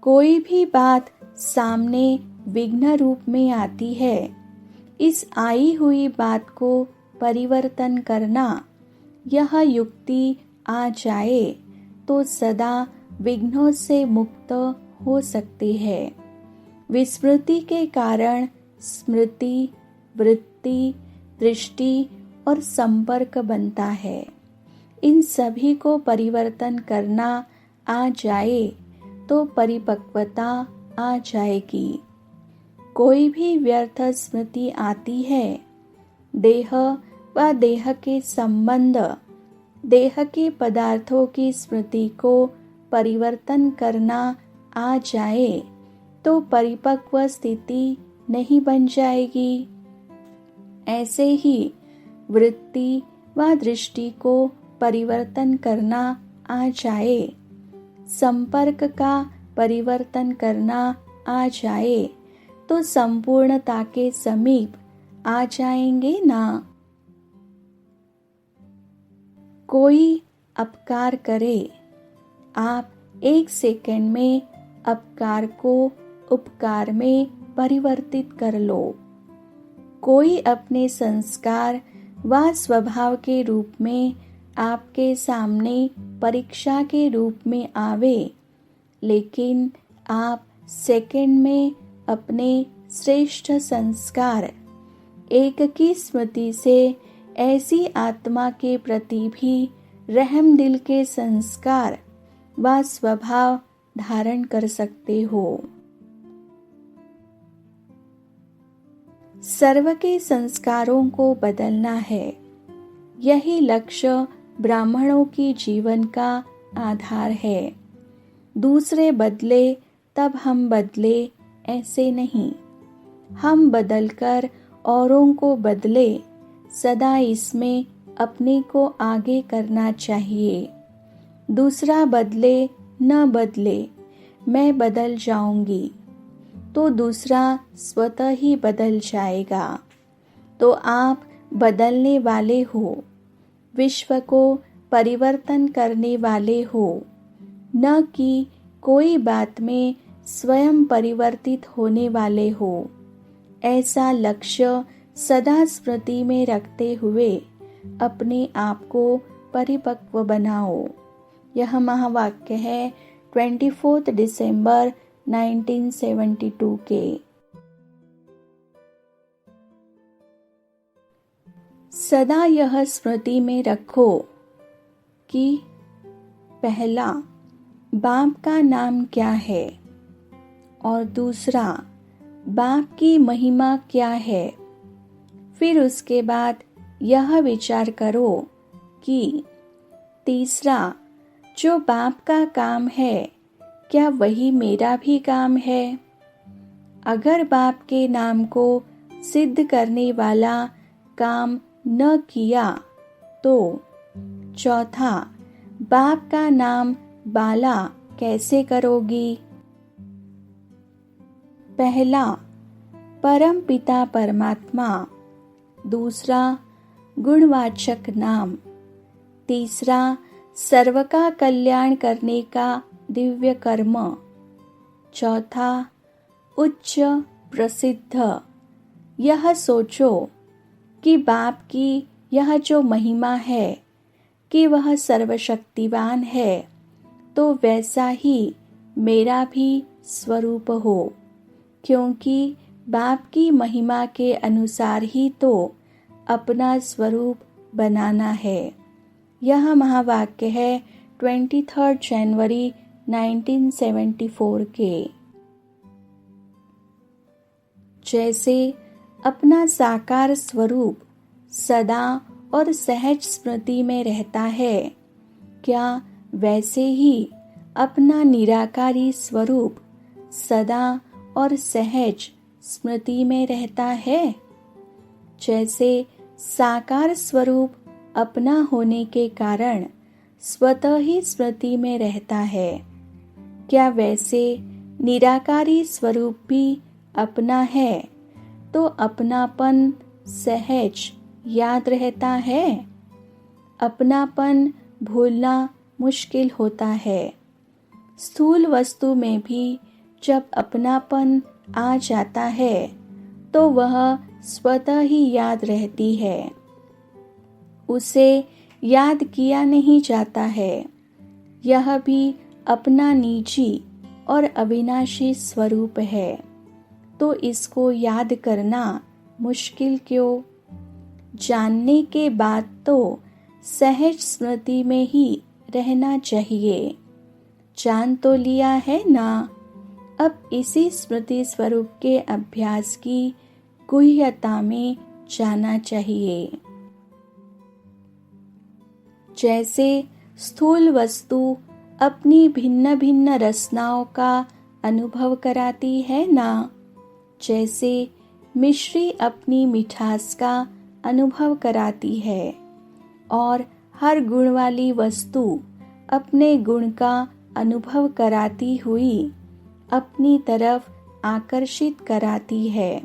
कोई भी बात सामने विघ्न रूप में आती है, इस आई हुई बात को परिवर्तन करना, यह युक्ति आ जाए तो सदा विघ्नों से मुक्त हो सकते हैं। विस्मृति के कारण स्मृति, वृत्ति, दृष्टि और संपर्क बनता है। इन सभी को परिवर्तन करना आ जाए तो परिपक्वता आ जाएगी। कोई भी व्यर्थ स्मृति आती है, देह व देह के संबंध, देह के पदार्थों की स्मृति को परिवर्तन करना आ जाए तो परिपक्व स्थिति नहीं बन जाएगी। ऐसे ही वृत्ति व दृष्टि को परिवर्तन करना आ जाए, संपर्क का परिवर्तन करना आ जाए तो संपूर्णता के समीप आ जाएंगे ना। कोई अपकार करे, आप 1 सेकंड में अपकार को उपकार में परिवर्तित कर लो। कोई अपने संस्कार व स्वभाव के रूप में आपके सामने परीक्षा के रूप में आवे, लेकिन आप सेकंड में अपने श्रेष्ठ संस्कार एक की स्मृति से ऐसी आत्मा के प्रति भी रहम दिल के संस्कार व स्वभाव धारण कर सकते हो। सर्व के संस्कारों को बदलना है, यही लक्ष्य ब्राह्मणों की जीवन का आधार है। दूसरे बदले तब हम बदले, ऐसे नहीं। हम बदलकर औरों को बदले, सदा इसमें अपने को आगे करना चाहिए। दूसरा बदले न बदले, मैं बदल जाऊंगी तो दूसरा स्वतः ही बदल जाएगा। तो आप बदलने वाले हो, विश्व को परिवर्तन करने वाले हो, न कि कोई बात में स्वयं परिवर्तित होने वाले हो। ऐसा लक्ष्य सदा स्मृति में रखते हुए अपने आप को परिपक्व बनाओ। यह महावाक्य है 24 दिसंबर 1972 के। सदा यह स्मृति में रखो कि पहला, बाप का नाम क्या है, और दूसरा, बाप की महिमा क्या है। फिर उसके बाद यह विचार करो कि तीसरा, जो बाप का काम है, क्या वही मेरा भी काम है। अगर बाप के नाम को सिद्ध करने वाला काम न किया तो चौथा, बाप का नाम बाला कैसे करोगी। पहला, परम पिता परमात्मा, दूसरा, गुणवाचक नाम, तीसरा, सर्व का कल्याण करने का दिव्य कर्म, चौथा, उच्च प्रसिद्ध। यह सोचो कि बाप की यह जो महिमा है कि वह सर्वशक्तिवान है, तो वैसा ही मेरा भी स्वरूप हो, क्योंकि बाप की महिमा के अनुसार ही तो अपना स्वरूप बनाना है। यह महावाक्य है 23 जनवरी 1974 के। जैसे अपना साकार स्वरूप सदा और सहज स्मृति में रहता है, क्या वैसे ही अपना निराकारी स्वरूप सदा और सहज स्मृति में रहता है? जैसे साकार स्वरूप अपना होने के कारण स्वतः ही स्मृति में रहता है, क्या वैसे निराकारी स्वरूप भी अपना है तो अपनापन सहज याद रहता है? अपनापन भूलना मुश्किल होता है। स्थूल वस्तु में भी जब अपनापन आ जाता है तो वह स्वतः ही याद रहती है, उसे याद किया नहीं जाता है। यह भी अपना निजी और अविनाशी स्वरूप है, तो इसको याद करना मुश्किल क्यों? जानने के बाद तो सहज स्मृति में ही रहना चाहिए। जान तो लिया है ना, अब इसी स्मृति स्वरूप के अभ्यास की गुह्यता में जाना चाहिए। जैसे स्थूल वस्तु अपनी भिन्न भिन्न रचनाओं का अनुभव कराती है ना, जैसे मिश्री अपनी मिठास का अनुभव कराती है और हर गुण वाली वस्तु अपने गुण का अनुभव कराती हुई अपनी तरफ आकर्षित कराती है,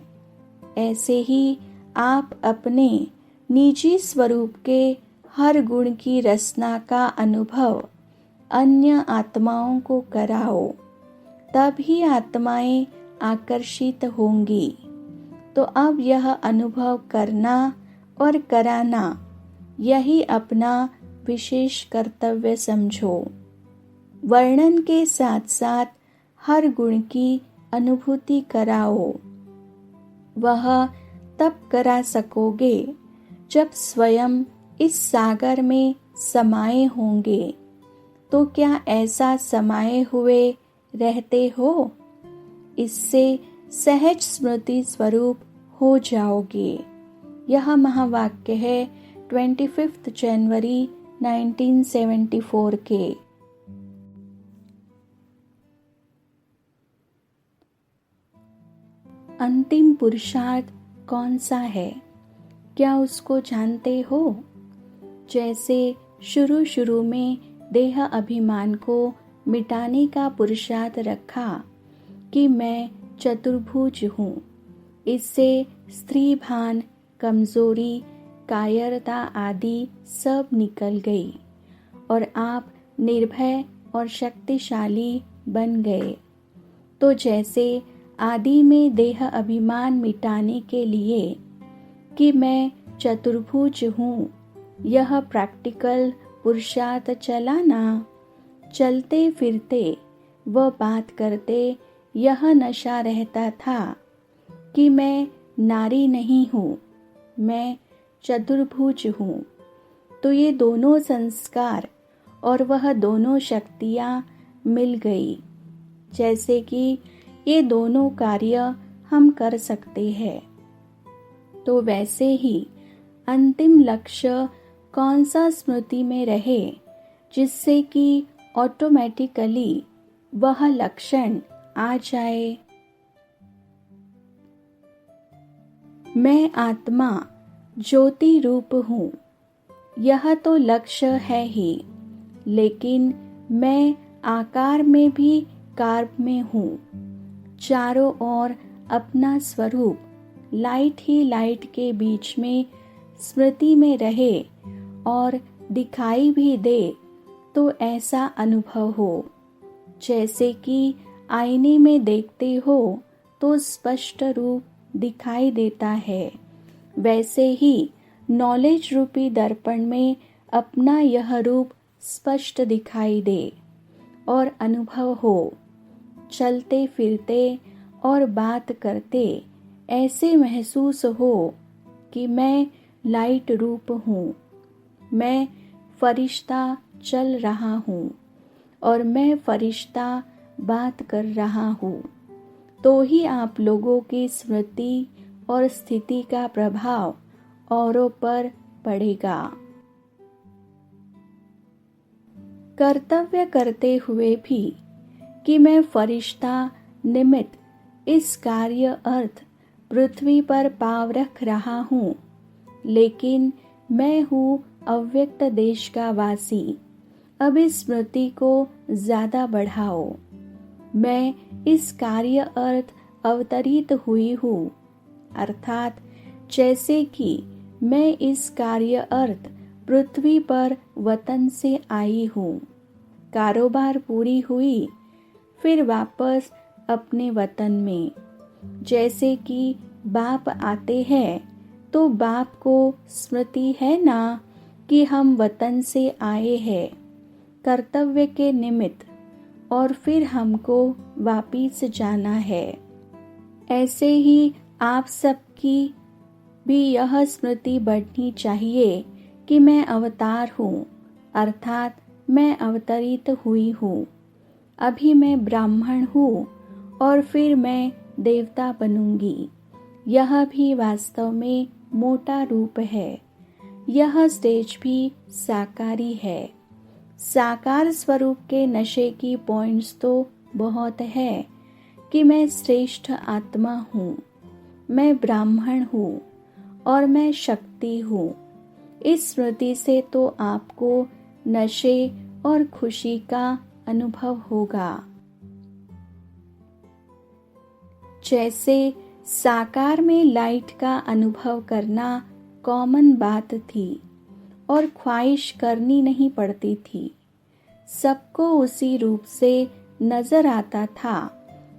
ऐसे ही आप अपने निजी स्वरूप के हर गुण की रचना का अनुभव अन्य आत्माओं को कराओ, तब ही आत्माएं आकर्षित होंगी। तो अब यह अनुभव करना और कराना, यही अपना विशेष कर्तव्य समझो। वर्णन के साथ साथ हर गुण की अनुभूति कराओ। वह तब करा सकोगे जब स्वयं इस सागर में समाये होंगे। तो क्या ऐसा समाये हुए रहते हो? इससे सहज स्मृति स्वरूप हो जाओगे। यह महावाक्य है 25 जनवरी 1974 के। अंतिम पुरुषार्थ कौन सा है, क्या उसको जानते हो? जैसे शुरू में देह अभिमान को मिटाने का पुरुषार्थ रखा कि मैं चतुर्भुज हूँ, इससे स्त्री भान, कमजोरी, कायरता आदि सब निकल गई और आप निर्भय और शक्तिशाली बन गए। तो जैसे आदि में देह अभिमान मिटाने के लिए कि मैं चतुर्भुज हूँ, यह प्रैक्टिकल पुरुषार्थ चला ना। चलते फिरते व बात करते यह नशा रहता था कि मैं नारी नहीं हूँ, मैं चतुर्भुज हूँ। तो ये दोनों संस्कार और वह दोनों शक्तियाँ मिल गई, जैसे कि ये दोनों कार्य हम कर सकते हैं। तो वैसे ही अंतिम लक्ष्य कौन सा स्मृति में रहे, जिससे कि ऑटोमेटिकली वह लक्षण आ जाए। मैं आत्मा ज्योति रूप हूँ, यह तो लक्ष्य है ही, लेकिन मैं आकार में भी कार्य में हूँ। चारों ओर अपना स्वरूप लाइट ही लाइट के बीच में स्मृति में रहे और दिखाई भी दे तो ऐसा अनुभव हो, जैसे कि आईने में देखते हो तो स्पष्ट रूप दिखाई देता है। वैसे ही नॉलेज रूपी दर्पण में अपना यह रूप स्पष्ट दिखाई दे। और अनुभव हो, चलते फिरते और बात करते ऐसे महसूस हो कि मैं लाइट रूप हूँ, मैं फरिश्ता चल रहा हूँ और मैं फरिश्ता बात कर रहा हूँ, तो ही आप लोगों की स्मृति और स्थिति का प्रभाव औरों पर पड़ेगा। कर्तव्य करते हुए भी कि मैं फरिश्ता निमित्त इस कार्य अर्थ पृथ्वी पर पाँव रख रहा हूँ, लेकिन मैं हूँ अव्यक्त देश का वासी। अब इस स्मृति को ज्यादा बढ़ाओ। मैं इस कार्य अर्थ अवतरित हुई हूँ, अर्थात जैसे कि मैं इस कार्य अर्थ पृथ्वी पर वतन से आई हूँ। कारोबार पूरी हुई, फिर वापस अपने वतन में। जैसे कि बाप आते हैं तो बाप को स्मृति है ना कि हम वतन से आए हैं कर्तव्य के निमित्त, और फिर हमको वापिस जाना है। ऐसे ही आप सबकी भी यह स्मृति बढ़नी चाहिए कि मैं अवतार हूँ, अर्थात मैं अवतरित हुई हूँ। अभी मैं ब्राह्मण हूँ और फिर मैं देवता बनूंगी। यह भी वास्तव में मोटा रूप है। यह स्टेज भी साकारी है। साकार स्वरूप के नशे की पॉइंट्स तो बहुत है कि मैं श्रेष्ठ आत्मा हूँ, मैं ब्राह्मण हूँ और मैं शक्ति हूँ। इस स्मृति से तो आपको नशे और खुशी का अनुभव होगा। जैसे साकार में लाइट का अनुभव करना कॉमन बात थी और ख्वाहिश करनी नहीं पड़ती थी। सबको उसी रूप से नजर आता था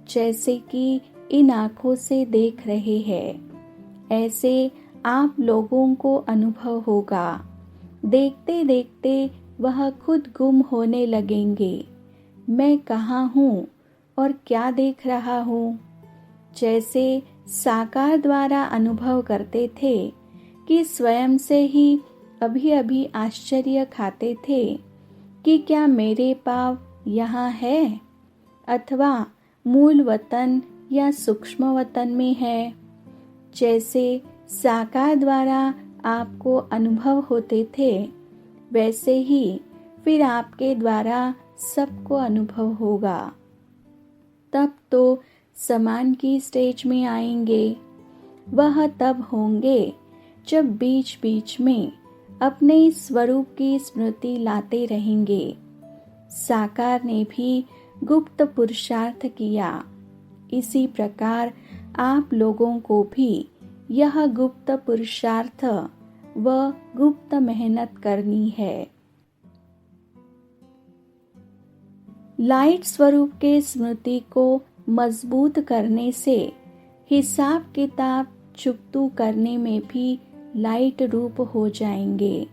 जैसे कि इन आँखों से देख रहे हैं। ऐसे आप लोगों को अनुभव होगा। देखते देखते वह खुद गुम होने लगेंगे। मैं कहाँ हूँ और क्या देख रहा हूँ। जैसे साकार द्वारा अनुभव करते थे कि स्वयं से ही अभी अभी आश्चर्य खाते थे कि क्या मेरे पाँव यहाँ है अथवा मूल वतन या सूक्ष्म वतन में है। जैसे साकार द्वारा आपको अनुभव होते थे, वैसे ही फिर आपके द्वारा सबको अनुभव होगा। तब तो समान की स्टेज में आएंगे। वह तब होंगे जब बीच बीच में अपने स्वरूप की स्मृति लाते रहेंगे। साकार ने भी गुप्त पुरुषार्थ किया। इसी प्रकार आप लोगों को भी यह गुप्त पुरुषार्थ व गुप्त मेहनत करनी है। लाइट स्वरूप के स्मृति को मजबूत करने से हिसाब किताब चुकतू करने में भी लाइट रूप हो जाएंगे।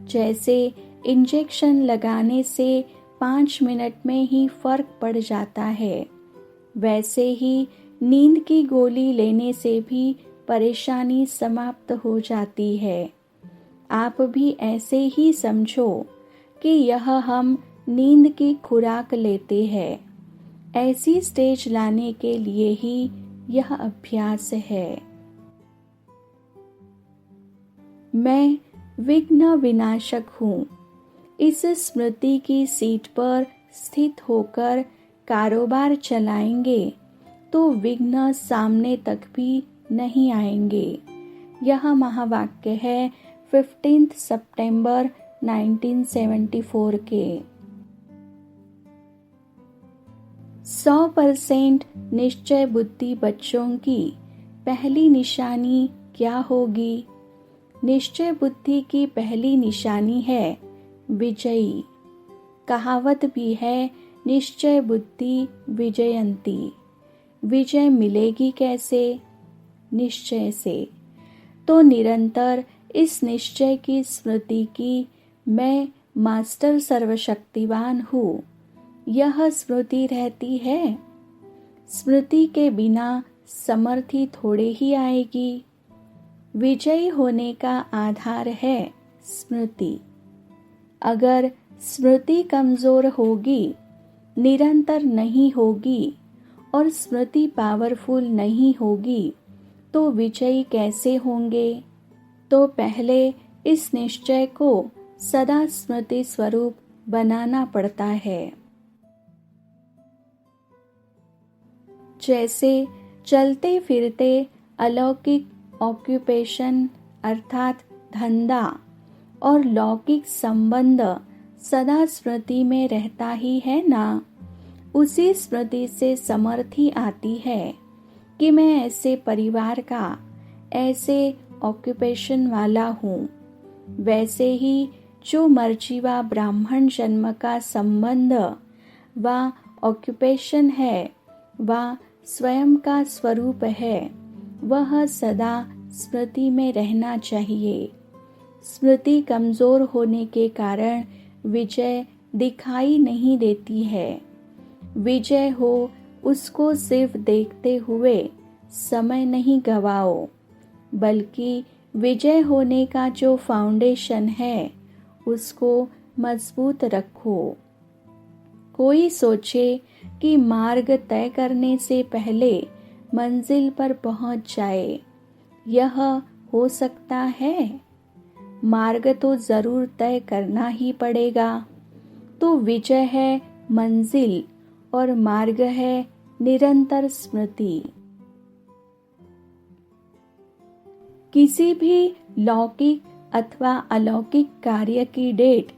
जैसे इंजेक्शन लगाने से 5 मिनट में ही फर्क पड़ जाता है, वैसे ही नींद की गोली लेने से भी परेशानी समाप्त हो जाती है। आप भी ऐसे ही समझो कि यह हम नींद की खुराक लेते हैं। ऐसी स्टेज लाने के लिए ही यह अभ्यास है। मैं विघ्न विनाशक हूँ। इस स्मृति की सीट पर स्थित होकर कारोबार चलाएंगे तो विघ्न सामने तक भी नहीं आएंगे। यह महावाक्य है 15 सितंबर 1974 के। 100% निश्चय बुद्धि बच्चों की पहली निशानी क्या होगी? निश्चय बुद्धि की पहली निशानी है विजयी। कहावत भी है निश्चय बुद्धि विजयंती। विजय मिलेगी कैसे? निश्चय से। तो निरंतर इस निश्चय की स्मृति की मैं मास्टर सर्वशक्तिवान हूँ, यह स्मृति रहती है। स्मृति के बिना समर्थी थोड़े ही आएगी। विजयी होने का आधार है स्मृति। अगर स्मृति कमजोर होगी, निरंतर नहीं होगी और स्मृति पावरफुल नहीं होगी तो विजयी कैसे होंगे? तो पहले इस निश्चय को सदा स्मृति स्वरूप बनाना पड़ता है। जैसे चलते फिरते अलौकिक ऑक्यूपेशन अर्थात धंधा और लौकिक संबंध सदा स्मृति में रहता ही है ना, उसी स्मृति से समर्थी आती है कि मैं ऐसे परिवार का, ऐसे ऑक्यूपेशन वाला हूँ। वैसे ही जो मर्जीवा ब्राह्मण जन्म का संबंध व ऑक्यूपेशन है व स्वयं का स्वरूप है, वह सदा स्मृति में रहना चाहिए। स्मृति कमजोर होने के कारण विजय दिखाई नहीं देती है। विजय हो उसको सिर्फ देखते हुए समय नहीं गवाओ, बल्कि विजय होने का जो फाउंडेशन है उसको मजबूत रखो। कोई सोचे कि मार्ग तय करने से पहले मंजिल पर पहुंच जाए, यह हो सकता है? मार्ग तो जरूर तय करना ही पड़ेगा। तो विजय है मंजिल और मार्ग है निरंतर स्मृति। किसी भी लौकिक अथवा अलौकिक कार्य की डेट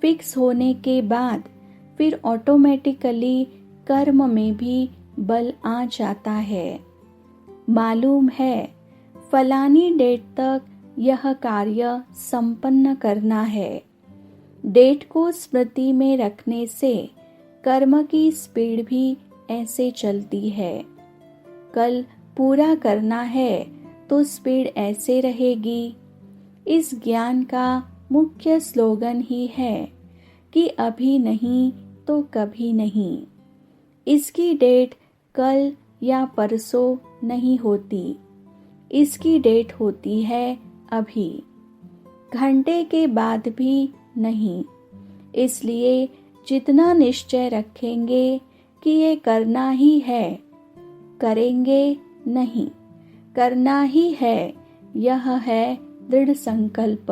फिक्स होने के बाद फिर ऑटोमेटिकली कर्म में भी बल आ जाता है। मालूम है फलानी डेट तक यह कार्य संपन्न करना है। डेट को स्मृति में रखने से कर्म की स्पीड भी ऐसे चलती है। कल पूरा करना है तो स्पीड ऐसे रहेगी। इस ज्ञान का मुख्य स्लोगन ही है कि अभी नहीं तो कभी नहीं। इसकी डेट कल या परसों नहीं होती, इसकी डेट होती है अभी, घंटे के बाद भी नहीं। इसलिए जितना निश्चय रखेंगे कि ये करना ही है, करेंगे नहीं, करना ही है, यह है दृढ़ संकल्प।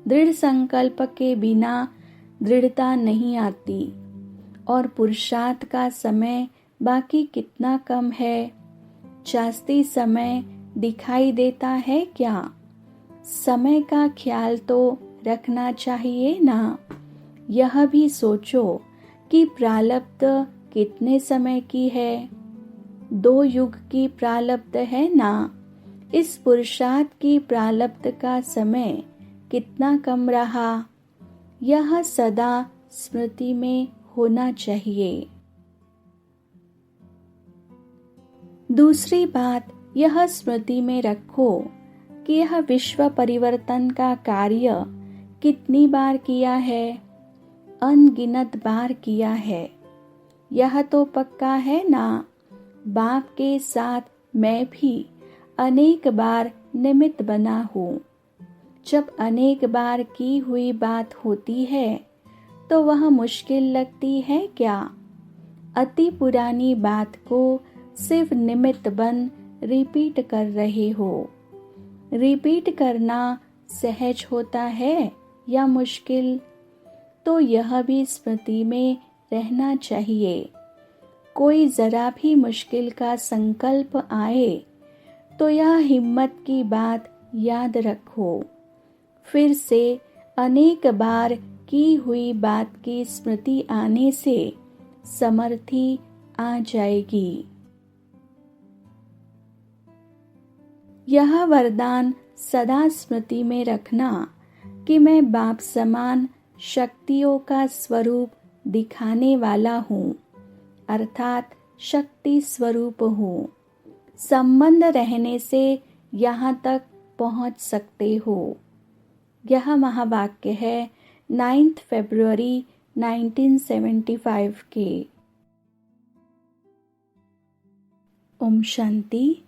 दृढ़ संकल्प के बिना दृढ़ता नहीं आती। और पुरुषार्थ का समय बाकी कितना कम है, जास्ती समय दिखाई देता है क्या? समय का ख्याल तो रखना चाहिए ना। यह भी सोचो कि प्रारब्ध कितने समय की है। 2 युग की प्रारब्ध है ना। इस पुरुषार्थ की प्रारब्ध का समय कितना कम रहा, यह सदा स्मृति में होना चाहिए। दूसरी बात यह स्मृति में रखो कि यह विश्व परिवर्तन का कार्य कितनी बार किया है, अनगिनत बार किया है। यह तो पक्का है ना। बाप के साथ मैं भी अनेक बार निमित्त बना हूँ। जब अनेक बार की हुई बात होती है तो वह मुश्किल लगती है क्या? अति पुरानी बात को सिर्फ निमित्त बन रिपीट कर रहे हो। रिपीट करना सहज होता है या मुश्किल? तो यह भी स्मृति में रहना चाहिए। कोई जरा भी मुश्किल का संकल्प आए तो यह हिम्मत की बात याद रखो। फिर से अनेक बार की हुई बात की स्मृति आने से समर्थी आ जाएगी। यह वरदान सदा स्मृति में रखना कि मैं बाप समान शक्तियों का स्वरूप दिखाने वाला हूँ, अर्थात शक्ति स्वरूप हूँ। संबंध रहने से यहाँ तक पहुँच सकते हो। यह महावाक्य है 9 फरवरी 1975 के। ओम शांति।